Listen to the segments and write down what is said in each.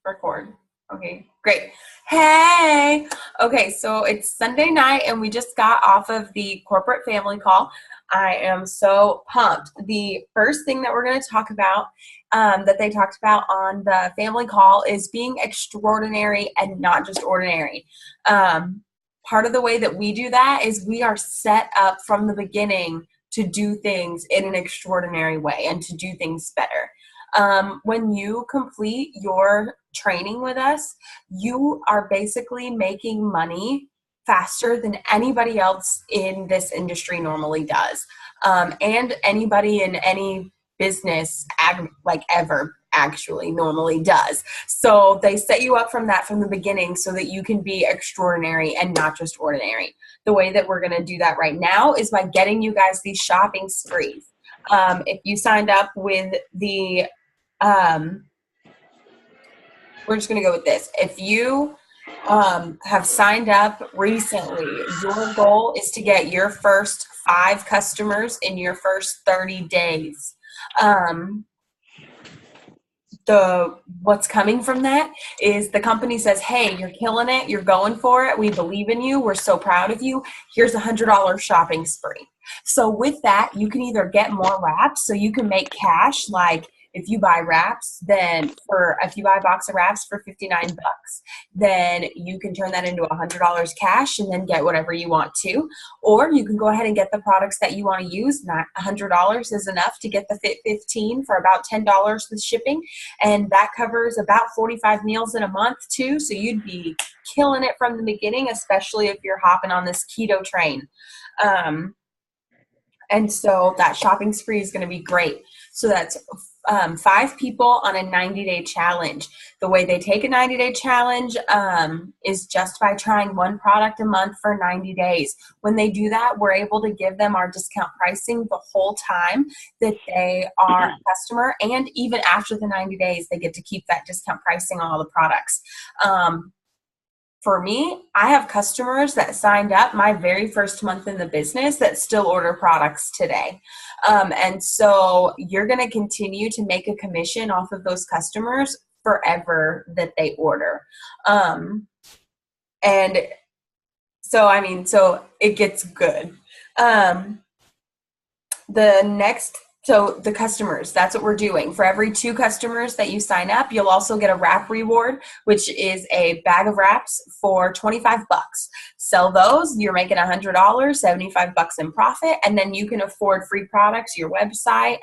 Record. Okay, great. Hey! Okay, so it's Sunday night and we just got off of the corporate family call. I am so pumped. The first thing that we're going to talk about that they talked about on the family call is being extraordinary and not just ordinary. Part of the way that we do that is we are set up from the beginning to do things in an extraordinary way and to do things better. When you complete your training with us, you are basically making money faster than anybody else in this industry normally does. And anybody in any business like ever actually normally does. So they set you up from the beginning so that you can be extraordinary and not just ordinary. The way that we're going to do that right now is by getting you guys these shopping sprees. If you signed up with the we're just going to go with this. If you have signed up recently, your goal is to get your first 5 customers in your first 30 days. What's coming from that is the company says, hey, you're killing it. You're going for it. We believe in you. We're so proud of you. Here's $100 shopping spree. So with that, you can either get more wraps so you can make cash. Like if you buy wraps, if you buy a box of wraps for 59 bucks, then you can turn that into $100 cash and then get whatever you want to. Or you can go ahead and get the products that you want to use. Not $100 is enough to get the Fit 15 for about $10 with shipping. And that covers about 45 meals in a month too. So you'd be killing it from the beginning, especially if you're hopping on this keto train. And so that shopping spree is going to be great. So that's 5 people on a 90-day challenge. The way they take a 90-day challenge is just by trying one product a month for 90 days. When they do that, we're able to give them our discount pricing the whole time that they are a customer. And even after the 90 days, they get to keep that discount pricing on all the products. For me, I have customers that signed up my very first month in the business that still order products today. And so you're going to continue to make a commission off of those customers forever that they order. And so it gets good. So the customers, that's what we're doing. For every 2 customers that you sign up, you'll also get a wrap reward, which is a bag of wraps for 25 bucks. Sell those, you're making $100, 75 bucks in profit, and then you can afford free products, your website,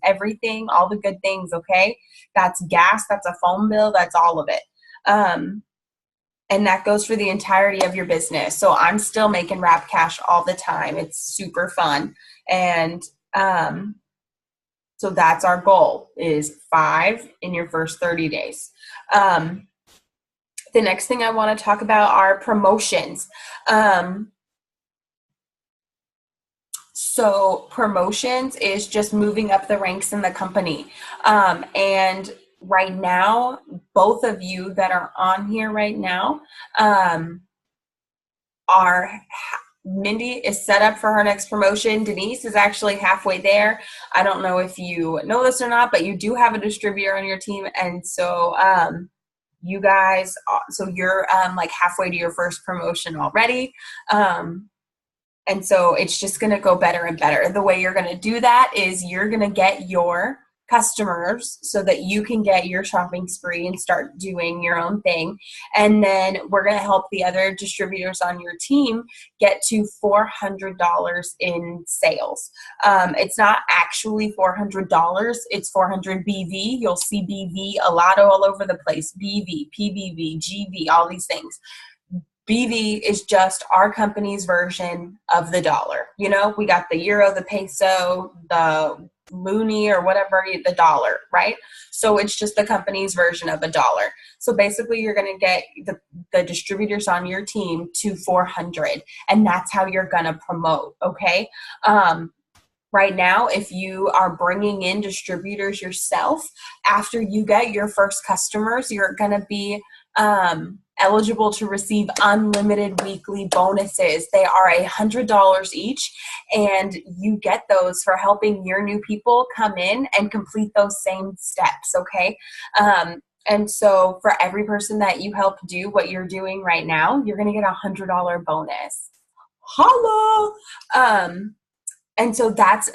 everything, all the good things, okay? That's gas, that's a phone bill, that's all of it. And that goes for the entirety of your business. So I'm still making wrap cash all the time. It's super fun. And so that's our goal, is 5 in your first 30 days. The next thing I want to talk about are promotions. So promotions is just moving up the ranks in the company. And right now, both of you that are on here right now Mindy is set up for her next promotion. Denise is actually halfway there. I don't know if you know this or not, but you do have a distributor on your team. And so you guys, you're like halfway to your first promotion already. And so it's just going to go better and better. The way you're going to do that is you're going to get your customers so that you can get your shopping spree and start doing your own thing. And then we're going to help the other distributors on your team get to $400 in sales. It's not actually $400. It's 400 BV. You'll see BV a lot all over the place. BV, PBV, GV, all these things. BV is just our company's version of the dollar. You know, we got the euro, the peso, the loonie, or whatever, the dollar, right? So it's just the company's version of a dollar. So basically you're going to get the distributors on your team to 400, and that's how you're going to promote. Okay. Right now, if you are bringing in distributors yourself, after you get your first customers, you're going to be eligible to receive unlimited weekly bonuses. They are $100 each, and you get those for helping your new people come in and complete those same steps, okay? And so for every person that you help do what you're doing right now, you're going to get $100 bonus. Holla! And so that's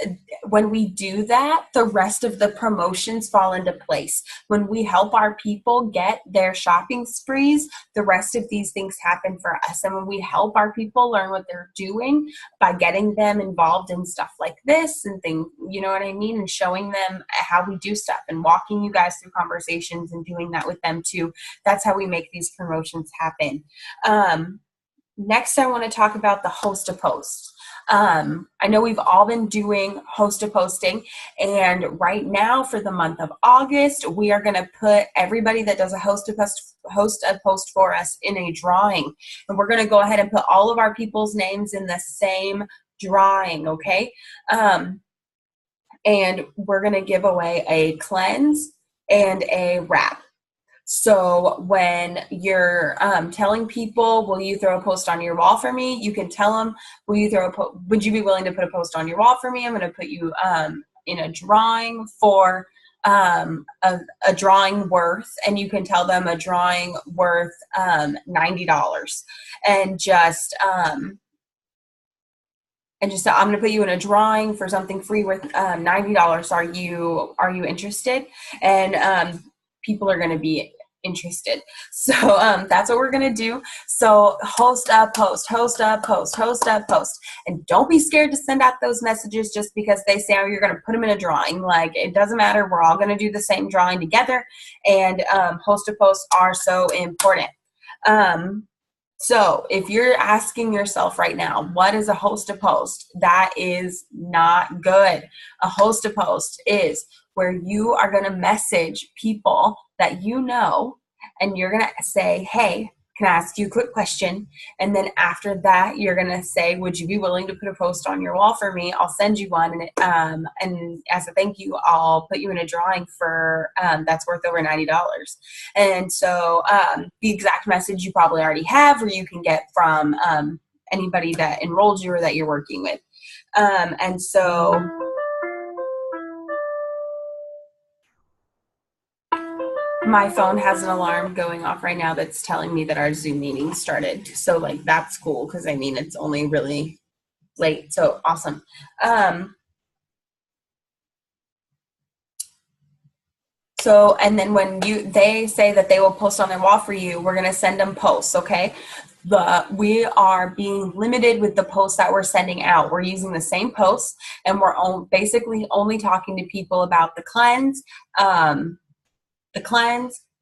when we do that, the rest of the promotions fall into place. When we help our people get their shopping sprees, the rest of these things happen for us. And when we help our people learn what they're doing by getting them involved in stuff like this and things, you know what I mean? And showing them how we do stuff and walking you guys through conversations and doing that with them too. That's how we make these promotions happen. Next, I want to talk about the host a post. I know we've all been doing host a posting, and right now for the month of August, we are going to put everybody that does a host a post for us in a drawing, and we're going to go ahead and put all of our people's names in the same drawing, okay? And we're going to give away a cleanse and a wrap. So when you're telling people, will you throw a post on your wall for me? You can tell them, would you be willing to put a post on your wall for me? I'm going to put you in a drawing for a drawing worth, and you can tell them a drawing worth $90, and just I'm going to put you in a drawing for something free worth $90. Are you interested? And people are going to be interested. So that's what we're going to do. So host a post, host a post, host a post. And don't be scared to send out those messages just because they say, oh, you're going to put them in a drawing. Like, it doesn't matter. We're all going to do the same drawing together. And host a posts are so important. So if you're asking yourself right now, what is a host a post? That is not good. A host a post is where you are going to message people that you know, and you're going to say, hey, can I ask you a quick question? And then after that, you're going to say, would you be willing to put a post on your wall for me? I'll send you one. And as a thank you, I'll put you in a drawing for that's worth over $90. And so the exact message you probably already have, or you can get from anybody that enrolled you or that you're working with. And so my phone has an alarm going off right now that's telling me that our Zoom meeting started. So like, that's cool, because I mean, it's only really late. So awesome. So, and then when they say that they will post on their wall for you, we're going to send them posts. Okay. We are being limited with the posts that we're sending out. We're using the same posts, and we're basically only talking to people about the cleanse,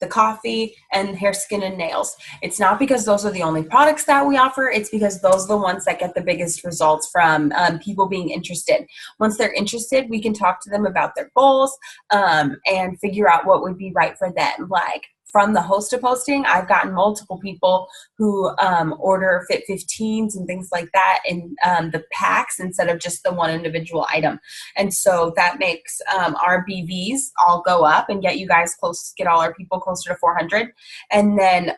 the coffee, and hair, skin, and nails. It's not because those are the only products that we offer. It's because those are the ones that get the biggest results from people being interested. Once they're interested, we can talk to them about their goals and figure out what would be right for them. Like, from the host of posting, I've gotten multiple people who order Fit 15s and things like that in the packs instead of just the one individual item. And so that makes our BVs all go up and get you guys close, get all our people closer to 400. And then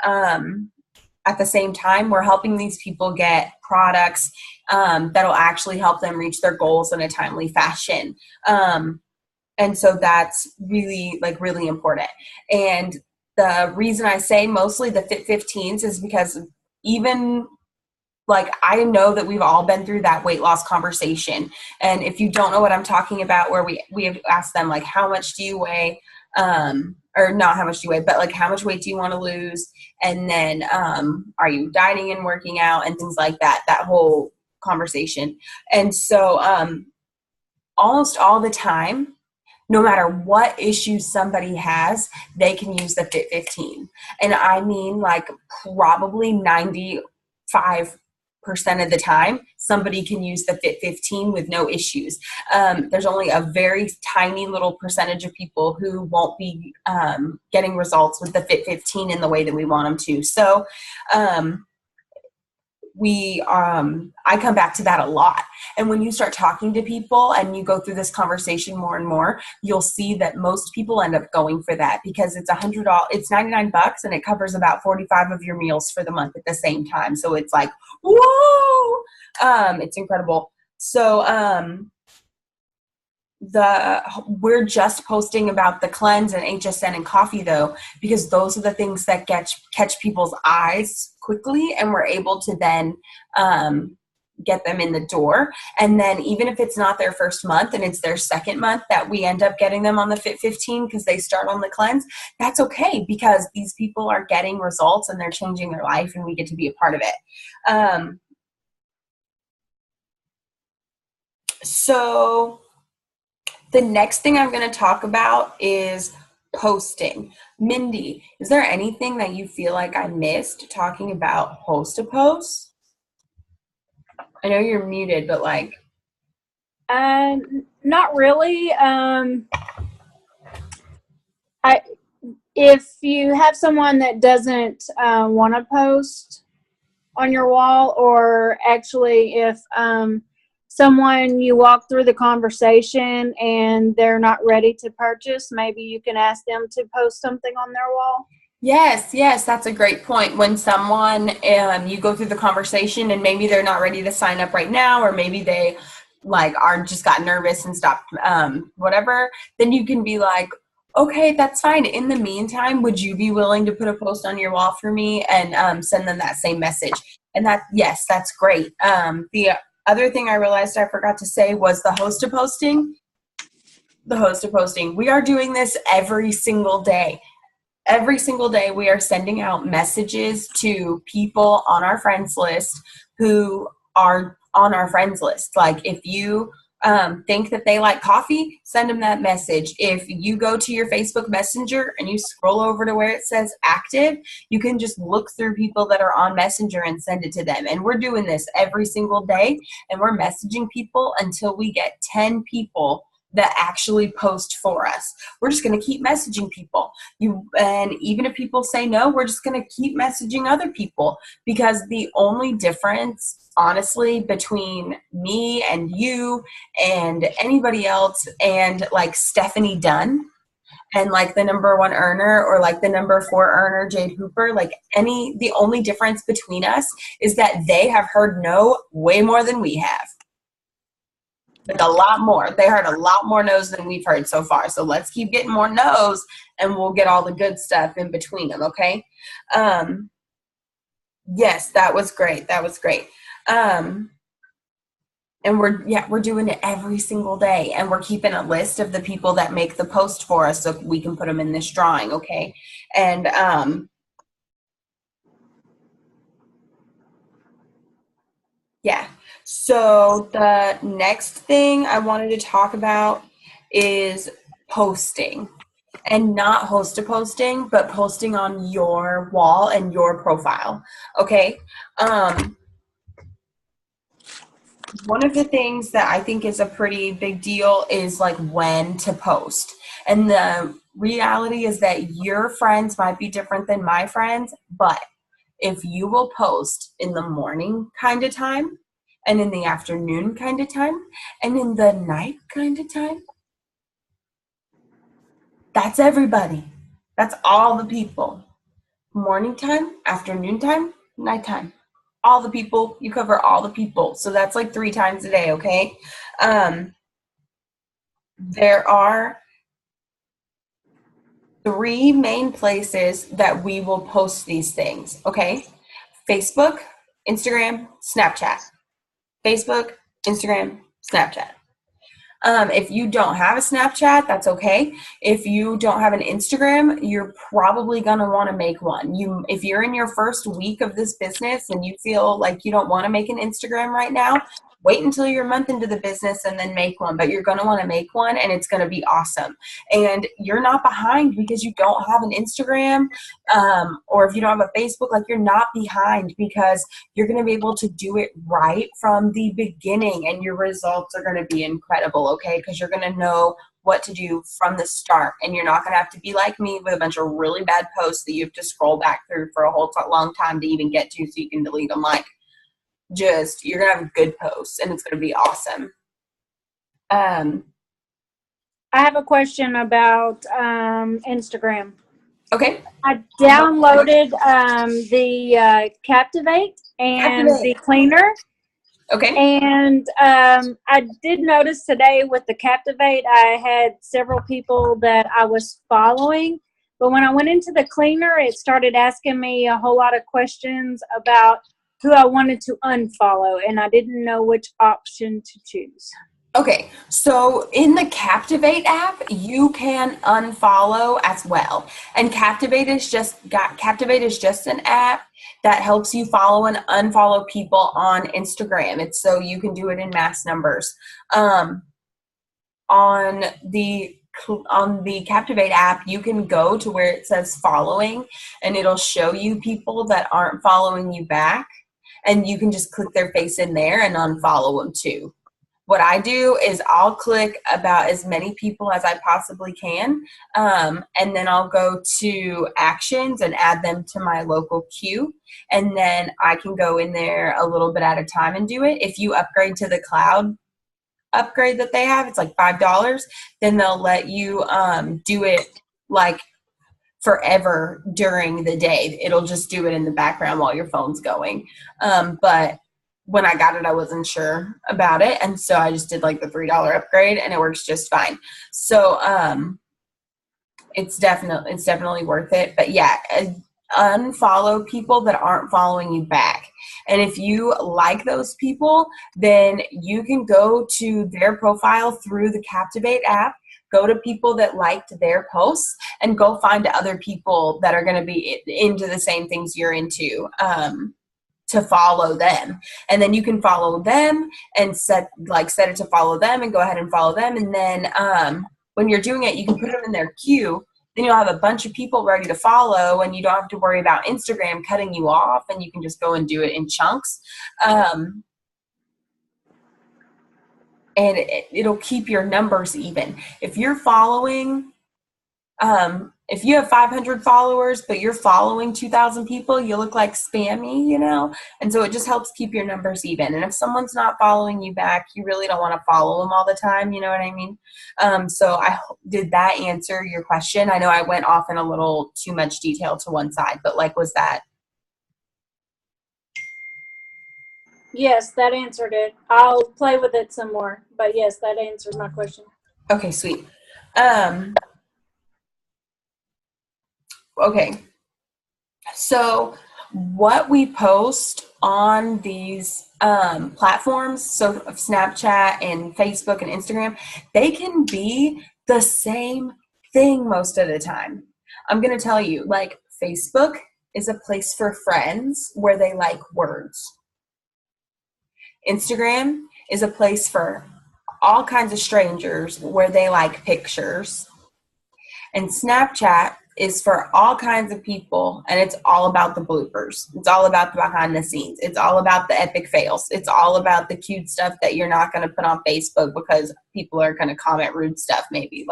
at the same time, we're helping these people get products that'll actually help them reach their goals in a timely fashion. And so that's really, like, really important. And the reason I say mostly the Fit 15s is because even, like, I know that we've all been through that weight loss conversation. And if you don't know what I'm talking about, where we have asked them, like, how much do you weigh? Or not how much do you weigh, but like, how much weight do you want to lose? And then are you dieting and working out and things like that, that whole conversation. And so almost all the time, no matter what issues somebody has, they can use the Fit 15. And I mean, like, probably 95% of the time, somebody can use the Fit 15 with no issues. There's only a very tiny little percentage of people who won't be getting results with the Fit 15 in the way that we want them to. So I come back to that a lot. And when you start talking to people and you go through this conversation more and more, you'll see that most people end up going for that because it's $100, it's $99, and it covers about 45 of your meals for the month at the same time. So it's like, whoa, it's incredible. So we're just posting about the cleanse and HSN and coffee though, because those are the things that catch people's eyes quickly, and we're able to then get them in the door. And then even if it's not their first month and it's their second month that we end up getting them on the Fit 15 because they start on the cleanse, that's okay, because these people are getting results and they're changing their life and we get to be a part of it. So the next thing I'm going to talk about is posting. Mindy, is there anything that you feel like I missed talking about host to post? I know you're muted, but like. Not really. If you have someone that doesn't want to post on your wall, or actually if someone you walk through the conversation and they're not ready to purchase, maybe you can ask them to post something on their wall. Yes, that's a great point. When someone, you go through the conversation and maybe they're not ready to sign up right now, or maybe they like are just got nervous and stopped, whatever, then you can be like, okay, that's fine. In the meantime, would you be willing to put a post on your wall for me, and send them that same message? And yes, that's great. The other thing I realized I forgot to say was the host of posting. The host of posting. We are doing this every single day. Every single day we are sending out messages to people on our friends list who are on our friends list. Like if you think that they like coffee, send them that message. If you go to your Facebook Messenger and you scroll over to where it says active, you can just look through people that are on Messenger and send it to them. And we're doing this every single day, and we're messaging people until we get 10 people that actually post for us. We're just going to keep messaging people. And even if people say no, we're just going to keep messaging other people, because the only difference, honestly, between me and you and anybody else and like Stephanie Dunn and like the #1 earner, or like the #4 earner, Jade Hooper, the only difference between us is that they have heard no way more than we have. Like a lot more. They heard a lot more no's than we've heard so far. So let's keep getting more no's, and we'll get all the good stuff in between them, okay? Yes, that was great. That was great. And we're doing it every single day, and we're keeping a list of the people that make the post for us so we can put them in this drawing, okay? And yeah. So the next thing I wanted to talk about is posting, and not host to posting, but posting on your wall and your profile. Okay. One of the things that I think is a pretty big deal is like when to post. And the reality is that your friends might be different than my friends, but if you will post in the morning kind of time, and in the afternoon kind of time, and in the night kind of time, that's everybody. That's all the people. Morning time, afternoon time, nighttime. All the people, you cover all the people. So that's like 3 times a day, okay? There are 3 main places that we will post these things, okay? Facebook, Instagram, Snapchat. Facebook, Instagram, Snapchat. If you don't have a Snapchat, that's okay. If you don't have an Instagram, you're probably going to want to make one. If you're in your first week of this business and you feel like you don't want to make an Instagram right now, wait until you're a month into the business and then make one. But you're going to want to make one, and it's going to be awesome. And you're not behind because you don't have an Instagram, or if you don't have a Facebook, like you're not behind, because you're going to be able to do it right from the beginning, and your results are going to be incredible, okay? Because you're going to know what to do from the start, and you're not going to have to be like me with a bunch of really bad posts that you have to scroll back through for a whole long time to even get to so you can delete them. Like, you're going to have good posts, and it's going to be awesome. I have a question about Instagram. Okay. I downloaded the Captivate and the Cleaner, Okay. And I did notice today with the Captivate, I had several people that I was following. But when I went into the cleaner, it started asking me a whole lot of questions about who I wanted to unfollow. And I didn't know which option to choose. Okay, so in the Captivate app, you can unfollow as well. And Captivate is just an app that helps you follow and unfollow people on Instagram. It's so you can do it in mass numbers. Um, on the Captivate app, you can go to where it says following, and it'll show you people that aren't following you back, and you can just click their face in there and unfollow them too. What I do is I'll click about as many people as I possibly can, and then I'll go to actions and add them to my local queue, and then I can go in there a little bit at a time and do it. If you upgrade to the cloud upgrade that they have, it's like $5, then they'll let you do it like forever during the day. It'll just do it in the background while your phone's going. But when I got it, I wasn't sure about it. And so I just did like the $3 upgrade, and it works just fine. So it's definitely worth it. But yeah, unfollow people that aren't following you back. And if you like those people, then you can go to their profile through the Captivate app, go to people that liked their posts, and go find other people that are going to be into the same things you're into, to follow them. And then you can follow them and set it to follow them and go ahead and follow them. And then when you're doing it, you can put them in their queue. Then you'll have a bunch of people ready to follow, and you don't have to worry about Instagram cutting you off, and you can just go and do it in chunks. And it'll keep your numbers even. If you're following, if you have 500 followers, but you're following 2,000 people, you look like spammy, you know? And so it just helps keep your numbers even. And if someone's not following you back, you really don't want to follow them all the time. You know what I mean? So did that answer your question? I know I went off in a little too much detail to one side, but was that? Yes, that answered it. I'll play with it some more. But yes, that answered my question. Okay, sweet. Okay. So what we post on these platforms, so Snapchat and Facebook and Instagram, they can be the same thing most of the time. I'm going to tell you, Facebook is a place for friends where they like words. Instagram is a place for all kinds of strangers where they like pictures. And Snapchat is for all kinds of people, and it's all about the bloopers. It's all about the behind the scenes. It's all about the epic fails. It's all about the cute stuff that you're not going to put on Facebook because people are going to comment rude stuff maybe.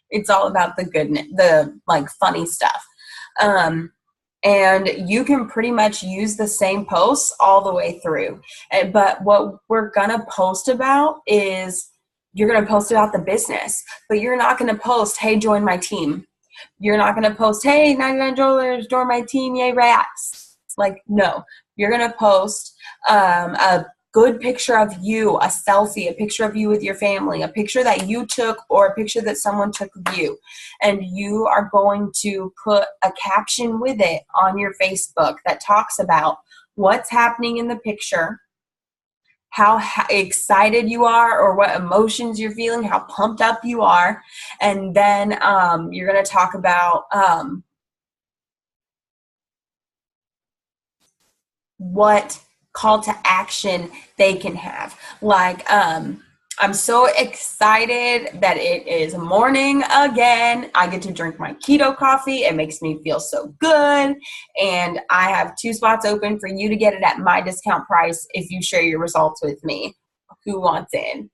It's all about the goodness, the funny stuff. And you can pretty much use the same posts all the way through. But what we're going to post about is, you're going to post about the business, but you're not going to post, hey, join my team. You're not going to post, hey, $99, join my team, yay, rats. No. You're going to post a good picture of you, a selfie, a picture of you with your family, a picture that you took or a picture that someone took of you. And you are going to put a caption with it on your Facebook that talks about what's happening in the picture, how excited you are or what emotions you're feeling, how pumped up you are. And then you're going to talk about what call to action they can have. I'm so excited that it is morning again. I get to drink my keto coffee. It makes me feel so good. And I have 2 spots open for you to get it at my discount price if you share your results with me. Who wants in?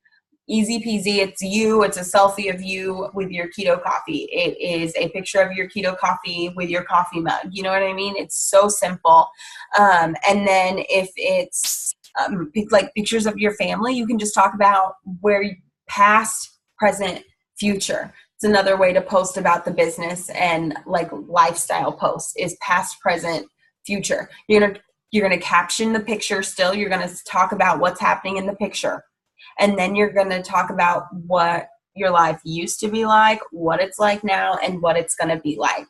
Easy peasy. It's you. It's a selfie of you with your keto coffee. It is a picture of your keto coffee with your coffee mug. You know what I mean? It's so simple. And then if it's pictures of your family, you can just talk about past, present, future. It's another way to post about the business and lifestyle posts is past, present, future. You're going to You're going to caption the picture still. You're going to talk about what's happening in the picture. And then you're going to talk about what your life used to be like, what it's like now, and what it's going to be like.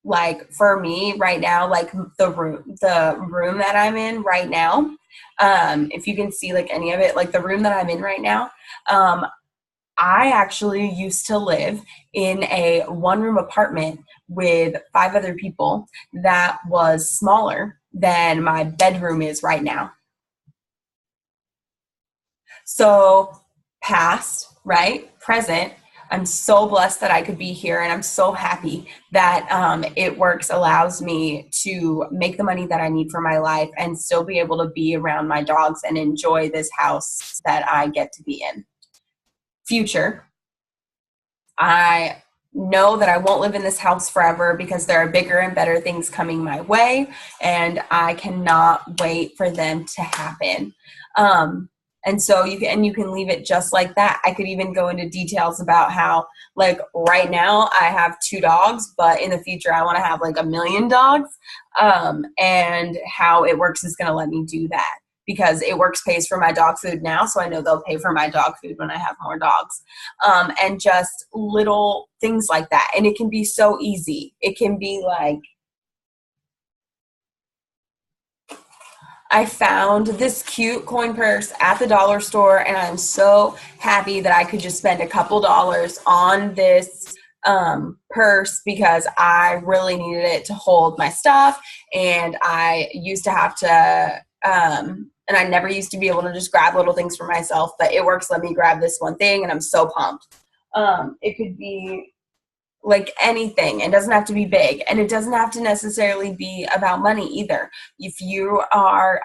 Like for me right now, like the room that I'm in right now, if you can see like any of it, like the room that I'm in right now, I actually used to live in a 1-room apartment with 5 other people that was smaller than my bedroom is right now. So past, right? Present. I'm so blessed that I could be here, and I'm so happy that It Works allows me to make the money that I need for my life and still be able to be around my dogs and enjoy this house that I get to be in. Future, I know that I won't live in this house forever because there are bigger and better things coming my way, and I cannot wait for them to happen. And so you can leave it just like that. I could even go into details about how, like, right now I have 2 dogs, but in the future I want to have like 1 million dogs, and how It Works is going to let me do that, because It Works pays for my dog food now, so I know they'll pay for my dog food when I have more dogs, and just little things like that. And it can be so easy. It can be like, I found this cute coin purse at the dollar store, and I'm so happy that I could just spend a couple dollars on this purse because I really needed it to hold my stuff. And I used to have to, and I never used to be able to just grab little things for myself, but It Works let me grab this one thing, and I'm so pumped. It could be like anything. It doesn't have to be big, and it doesn't have to necessarily be about money either. If you are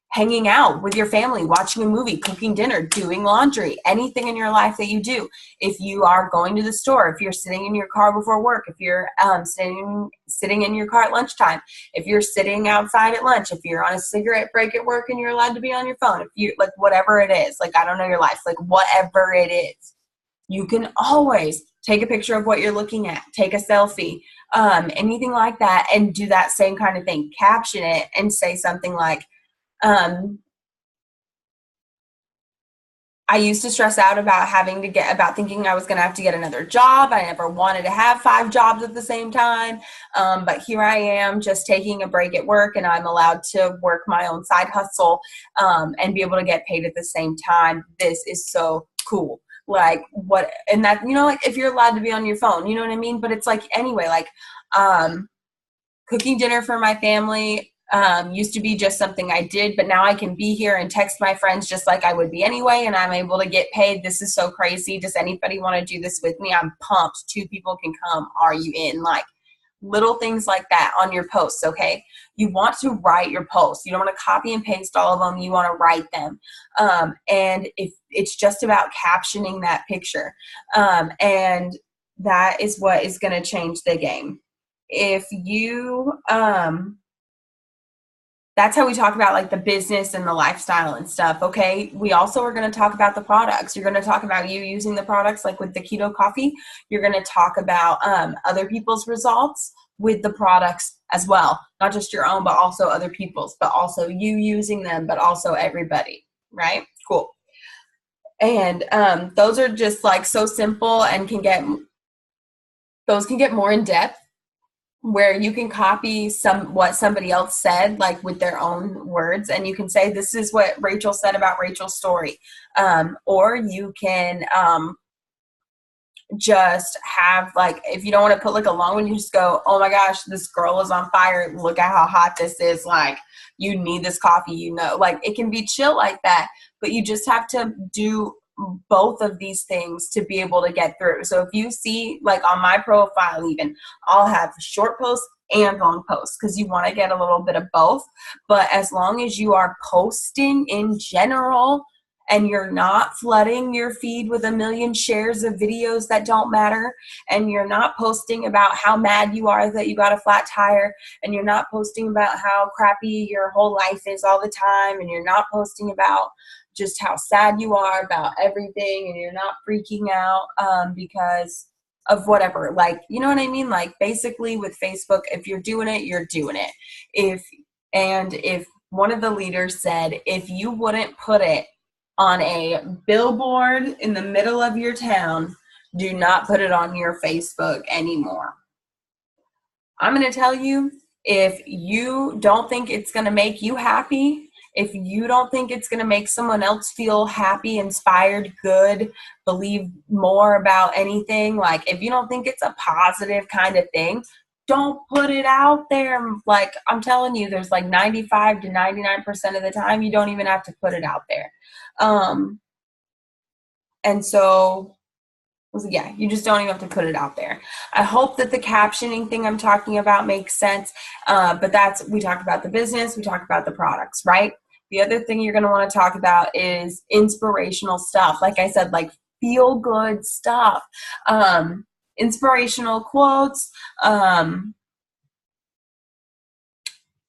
hanging out with your family, watching a movie, cooking dinner, doing laundry, anything in your life that you do, if you are going to the store, if you're sitting in your car before work, if you're sitting in your car at lunchtime, if you're sitting outside at lunch, if you're on a cigarette break at work and you're allowed to be on your phone, if you, like, whatever it is, like, I don't know your life, like, whatever it is, you can always take a picture of what you're looking at, take a selfie, anything like that, and do that same kind of thing. Caption it and say something like, I used to stress out about thinking I was going to have to get another job. I never wanted to have 5 jobs at the same time. But here I am just taking a break at work, and I'm allowed to work my own side hustle, and be able to get paid at the same time. This is so cool. Like, what, and that, like, if you're allowed to be on your phone, you know what I mean? But it's like, anyway, like, cooking dinner for my family used to be just something I did, but now I can be here and text my friends just like I would be anyway, and I'm able to get paid. This is so crazy. Does anybody want to do this with me? I'm pumped. 2 people can come. Are you in? Like, little things like that on your posts, okay? You want to write your posts. You don't want to copy and paste all of them. You want to write them. And if it's just about captioning that picture, and that is what is going to change the game. If you, that's how we talk about, like, the business and the lifestyle and stuff, okay? We also are going to talk about the products. You're going to talk about you using the products, like with the keto coffee. You're going to talk about other people's results with the products as well. Not just your own, but also other people's, but also you using them, but also everybody, right? Cool. And those are just, like, so simple, and can get more in depth, where you can copy what somebody else said, like, with their own words, and you can say, this is what Rachel said about Rachel's story. Or you can just have, like, if you don't want to put like a long one, you just go, oh my gosh, this girl is on fire. Look at how hot this is. Like, you need this coffee, like, it can be chill like that, but you just have to do both of these things to be able to get through. So if you see, like, on my profile, even, I'll have short posts and long posts, because you want to get a little bit of both. But as long as you are posting in general, and you're not flooding your feed with 1 million shares of videos that don't matter, and you're not posting about how mad you are that you got a flat tire, and you're not posting about how crappy your whole life is all the time, and you're not posting about just how sad you are about everything, and you're not freaking out because of whatever. Like, you know what I mean? Like, basically with Facebook, if you're doing it, you're doing it. If one of the leaders said, if you wouldn't put it on a billboard in the middle of your town, do not put it on your Facebook anymore. I'm going to tell you, if you don't think it's going to make you happy, if you don't think it's going to make someone else feel happy, inspired, good, believe more about anything, like if you don't think it's a positive kind of thing, don't put it out there. Like, I'm telling you, there's like 95 to 99% of the time, you don't even have to put it out there. And so, yeah, you just don't even have to put it out there. I hope that the captioning thing I'm talking about makes sense. But we talked about the business, we talked about the products, right? The other thing you're going to want to talk about is inspirational stuff. Like I said, like feel good stuff, inspirational quotes,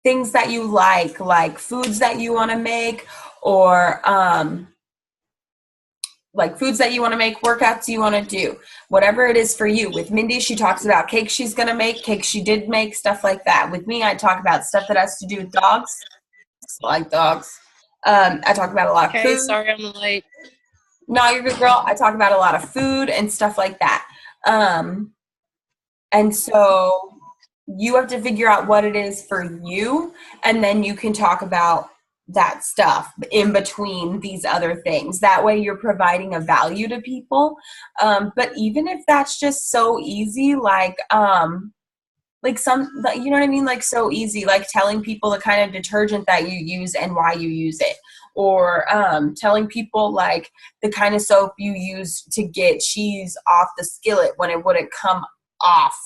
things that you like foods that you want to make, or like foods that you want to make, workouts you want to do, whatever it is for you. With Mindy, she talks about cakes she's going to make, cakes she did make, stuff like that. With me, I talk about stuff that has to do with dogs. I like dogs. I talk about a lot of food. Sorry I'm late. No, you're good, girl. I talk about a lot of food and stuff like that. And so you have to figure out what it is for you, and then you can talk about that stuff in between these other things. That way you're providing a value to people. But even if that's just so easy, like some, you know what I mean? Like so easy, like telling people the kind of detergent that you use and why you use it. Or telling people like the kind of soap you use to get cheese off the skillet when it wouldn't come off.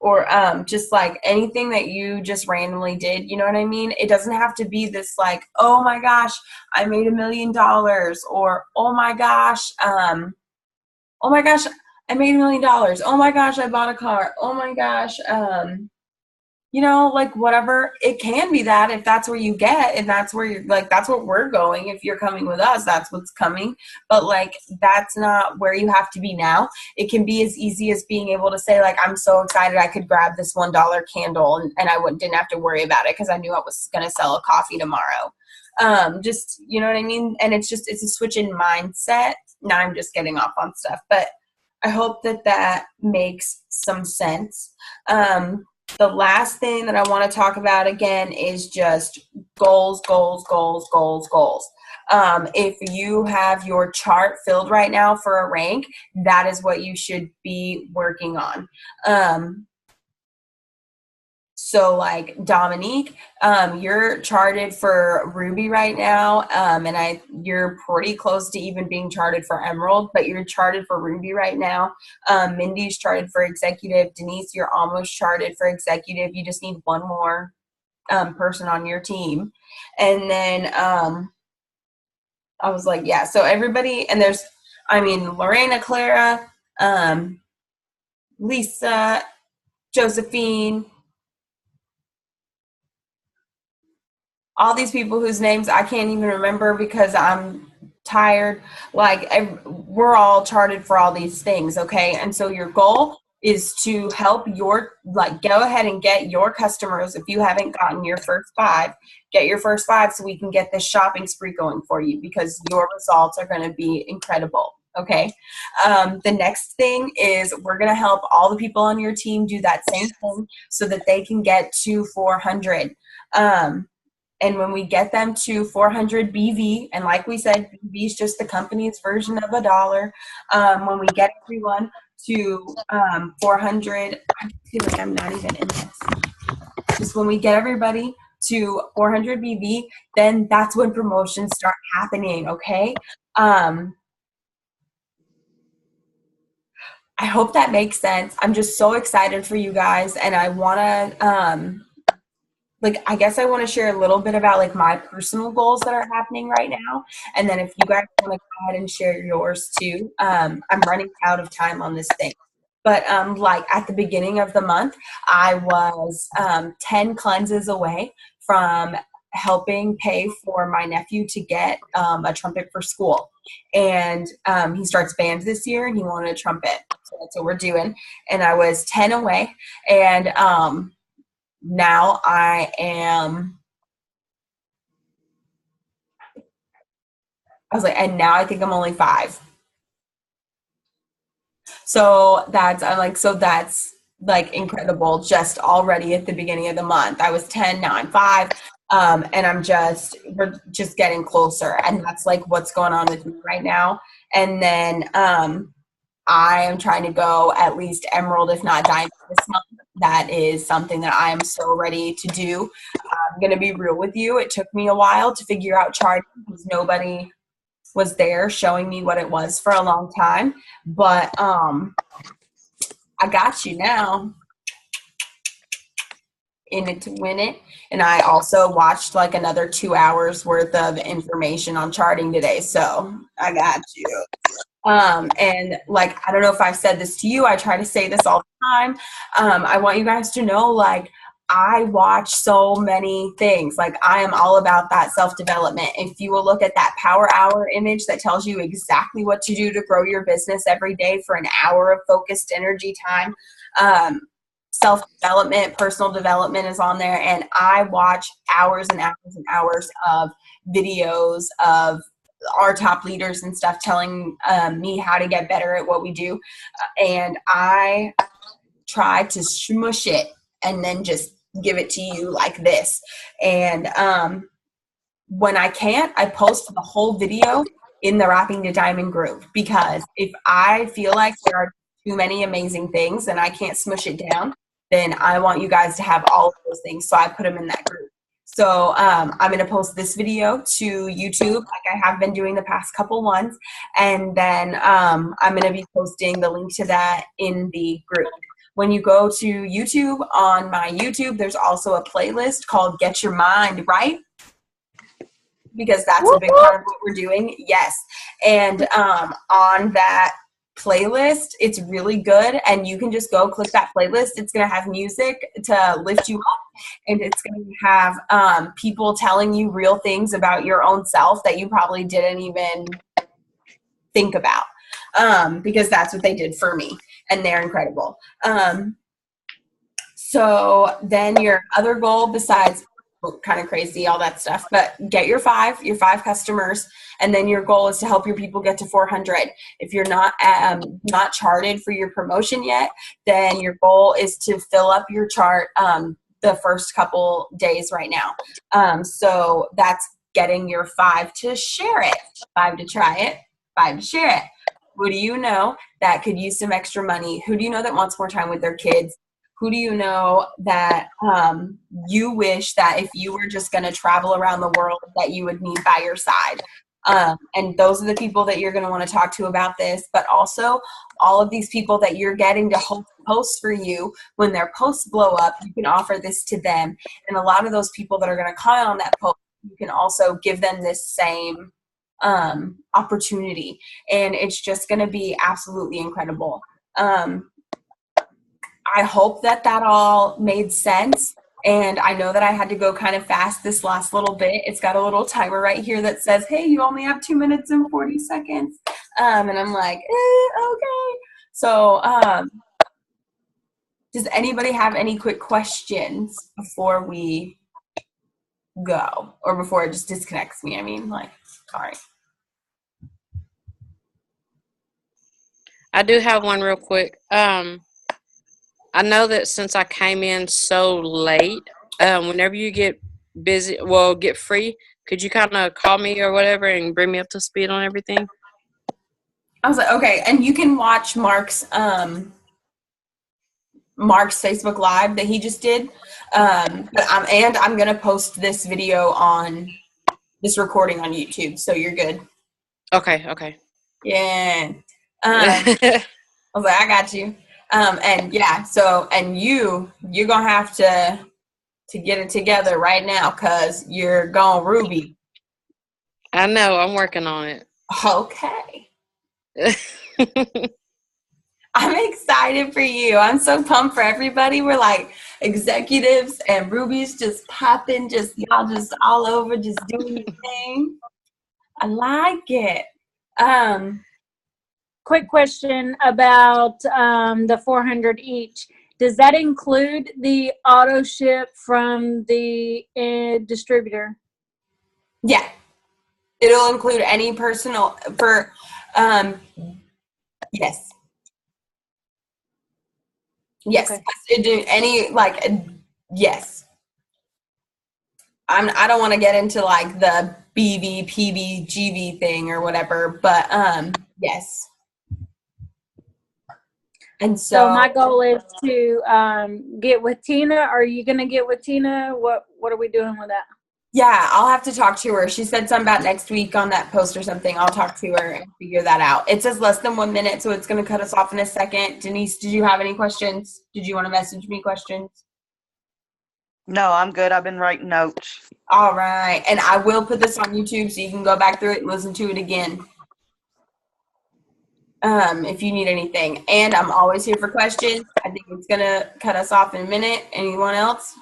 Or just like anything that you just randomly did, you know what I mean? It doesn't have to be this like, oh my gosh, I made $1 million, or oh my gosh, I made $1 million. Oh my gosh, I bought a car. Oh my gosh, you know, like whatever. It can be that if that's where you get, and that's where you're like, that's what we're going. If you're coming with us, that's what's coming. But like, that's not where you have to be now. It can be as easy as being able to say like, I'm so excited I could grab this $1 candle and I didn't have to worry about it because I knew I was going to sell a coffee tomorrow. Just, you know what I mean? And it's a switch in mindset. Now I'm just getting off on stuff, but I hope that makes some sense. The last thing that I want to talk about again is just goals. If you have your chart filled right now for a rank, that is what you should be working on. So like Dominique, you're charted for Ruby right now, and you're pretty close to even being charted for Emerald, but you're charted for Ruby right now. Mindy's charted for Executive. Denise, you're almost charted for Executive. You just need one more person on your team. And then I was like, yeah, so everybody, and Lorena, Clara, Lisa, Josephine, all these people whose names I can't even remember because I'm tired. Like, we're all charted for all these things, okay? And so your goal is to help go ahead and get your customers. If you haven't gotten your first 5, get your first 5 so we can get this shopping spree going for you, because your results are going to be incredible. Okay. The next thing is we're going to help all the people on your team do that same thing so that they can get to 400. And when we get them to 400 BV, and like we said, BV is just the company's version of $1. When we get everyone to 400, I feel like I'm not even in this. Just when we get everybody to 400 BV, then that's when promotions start happening, okay? I hope that makes sense. I'm just so excited for you guys, and I want to I guess I want to share a little bit about like my personal goals that are happening right now. And then if you guys want to go ahead and share yours too, I'm running out of time on this thing. But like at the beginning of the month, I was 10 cleanses away from helping pay for my nephew to get a trumpet for school. And he starts band this year and he wanted a trumpet. So that's what we're doing. And I was 10 away. And now and now I think I'm only 5. So that's like incredible. Just already at the beginning of the month, I was 10, now I'm 5. And we're just getting closer. And that's like what's going on with me right now. And then I am trying to go at least emerald, if not diamond this month. That is something that I am so ready to do. I'm going to be real with you. It took me a while to figure out charting because nobody was there showing me what it was for a long time. But I got you now. In it to win it. And I also watched like another 2 hours worth of information on charting today. So I got you. And like, I don't know if I've said this to you. I try to say this all the time. I want you guys to know, like, I watch so many things. Like, I am all about that self-development. If you will look at that power hour image that tells you exactly what to do to grow your business every day for an hour of focused energy time, self-development, personal development is on there. And I watch hours and hours and hours of videos of our top leaders and stuff telling me how to get better at what we do. And I try to smush it and then just give it to you like this. And when I can't, I post the whole video in the Wrapping the Diamond group, because if I feel like there are too many amazing things and I can't smush it down, then I want you guys to have all of those things. So I put them in that group. So I'm going to post this video to YouTube like I have been doing the past couple ones. And then I'm going to be posting the link to that in the group. When you go to YouTube, on my YouTube, there's also a playlist called Get Your Mind Right, because that's a big part of what we're doing. Yes. And on that playlist, it's really good, and you can just go click that playlist. It's going to have music to lift you up, and it's going to have people telling you real things about your own self that you probably didn't even think about, because that's what they did for me, and they're incredible. So then your other goal, besides kind of crazy, all that stuff, but get your five customers, and then your goal is to help your people get to 400. If you're not charted for your promotion yet, then your goal is to fill up your chart the first couple days right now. So that's getting your 5 to share it, 5 to try it, 5 to share it. Who do you know that could use some extra money? Who do you know that wants more time with their kids? Who do you know that you wish that if you were just going to travel around the world that you would need by your side? And those are the people that you're going to want to talk to about this, but also all of these people that you're getting to host posts for you. When their posts blow up, you can offer this to them. And a lot of those people that are going to comment on that post, you can also give them this same opportunity. And it's just going to be absolutely incredible. I hope that all made sense. And I know that I had to go kind of fast this last little bit. It's got a little timer right here that says, hey, you only have 2 minutes and 40 seconds. And I'm like, okay. So does anybody have any quick questions before we go, or before it just disconnects me? I mean, like, sorry. I do have one real quick. I know that since I came in so late, whenever you get busy, get free, could you kind of call me or whatever and bring me up to speed on everything? I was like, okay. And you can watch Mark's Facebook Live that he just did. And I'm going to post this video on this recording on YouTube. So you're good. Okay. Yeah. I was like, I got you. And yeah, so, and you're going to have to get it together right now, because you're going Ruby. I know, I'm working on it. Okay. I'm excited for you. I'm so pumped for everybody. We're like executives, and Ruby's just popping, y'all just all over, just doing your thing. I like it. quick question about the 400 each. Does that include the auto ship from the distributor? Yeah. It'll include any personal for, yes. Yes. Okay. Yes. I don't want to get into like the BV, PV, GV thing or whatever, but yes. And So so my goal is to get with Tina. Are you going to get with Tina? What are we doing with that? yeah, I'll have to talk to her. She said something about next week on that post or something. I'll talk to her and figure that out. It says less than 1 minute, so it's going to cut us off in a second. Denise, did you have any questions? Did you want to message me questions? No, I'm good. I've been writing notes. All right. And I will put this on YouTube so you can go back through it and listen to it again. If you need anything. And I'm always here for questions. I think it's going to cut us off in a minute. Anyone else?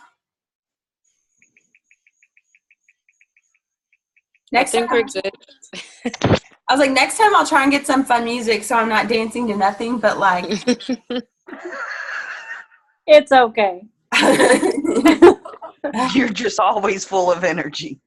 I think we're good. I was like, next time I'll try and get some fun music so I'm not dancing to nothing, but like. It's okay. You're just always full of energy.